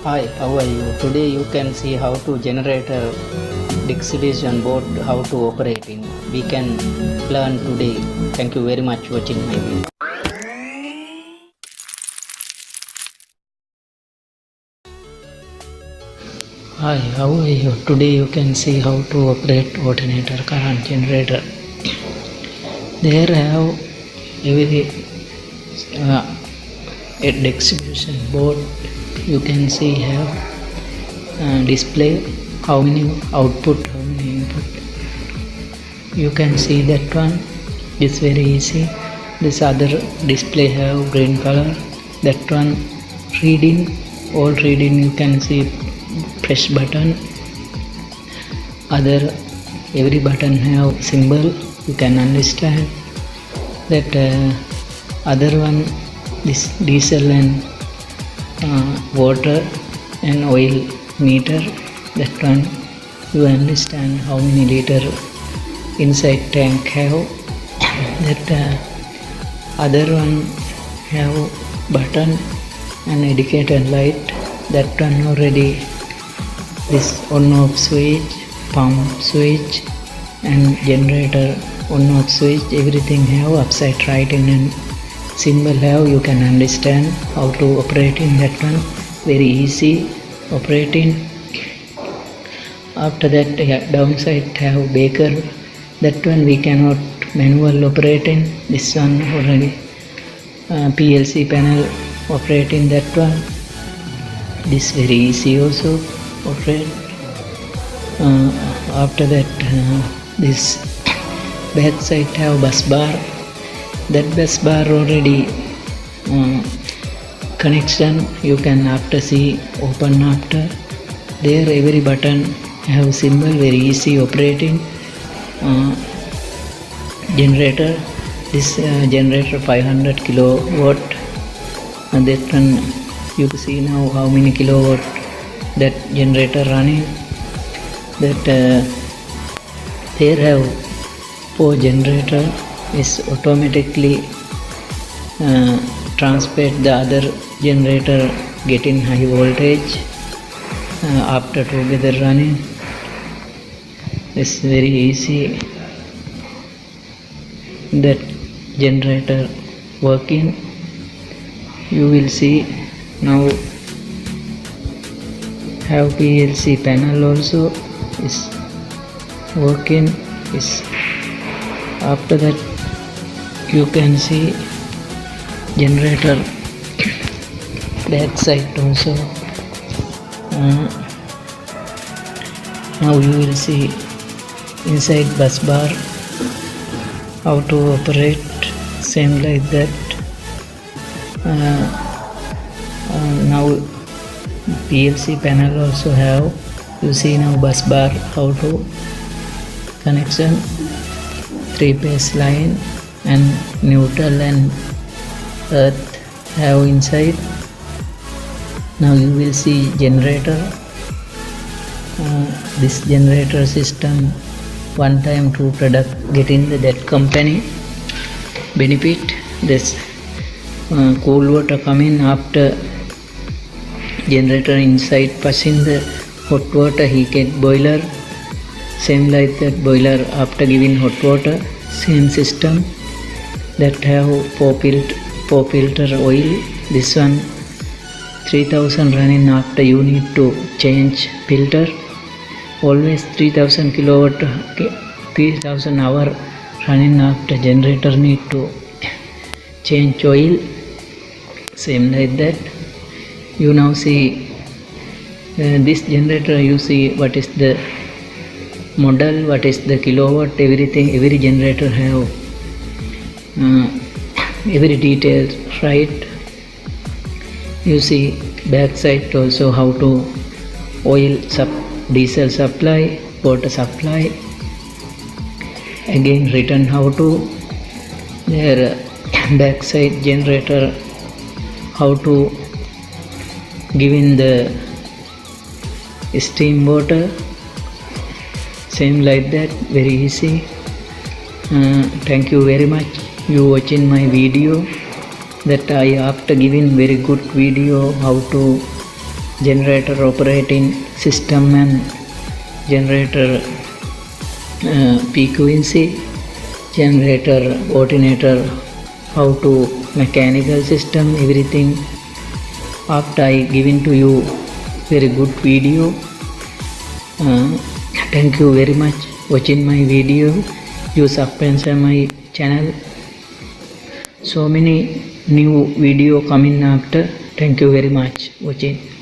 Hi, how are you? Today you can see how to generate a distribution board, how to operate in. We can learn today. Thank you very much watching my video. Hi, how are you? Today you can see how to operate alternator current generator. There I have every a distribution board. You can see have display how many output, how many input. You can see that one. It's very easy. This other display have green color. That one reading, all reading you can see press button. Other every button have symbol. You can understand that other one this diesel and water and oil meter. That one you understand how many liter inside tank have. That other one have button and indicator light. That one already this on off switch, pump switch and generator on off switch, everything have upside right in and symbol have. You can understand how to operate in that one. Very easy operating. After that downside have baker. That one we cannot manual operating. This one already PLC panel operating that one. This very easy also operate. After that this back side have bus bar. That bus bar already connection you can after see open after. There every button have symbol. Very easy operating. Generator, this generator 500 kilowatt, and that one you can see now how many kilowatt that generator running. That there have 4 generator is automatically transfer the other generator getting high voltage after together running. It's very easy that generator working. You will see now have PLC panel also is working. Is after that you can see generator back side also. Now you will see inside bus bar how to operate, same like that. Now PLC panel also have. You see now bus bar how to connection, 3-phase line and neutral and earth have inside. Now you will see generator. This generator system one time two product getting that company benefit. This cool water coming after generator inside passing the hot water, he get boiler. Same like that boiler after giving hot water, same system. That have 4 filter oil. This one 3000 running after you need to change filter. Always 3000 kilowatt, 3000 hour running after generator need to change oil. Same like that. You now see this generator. You see what is the model, what is the kilowatt, everything. Every generator have every detail right. You see back side also how to oil diesel supply, water supply. Again written how to their back side generator how to giving the steam water. Same like that. Very easy. Thank you very much you watching my video. That I after giving very good video how to generator operating system and generator frequency, generator alternator, how to mechanical system, everything. After I giving to you very good video. Thank you very much watching my video. You subscribe my channel. So many new video coming after. Thank you very much watching.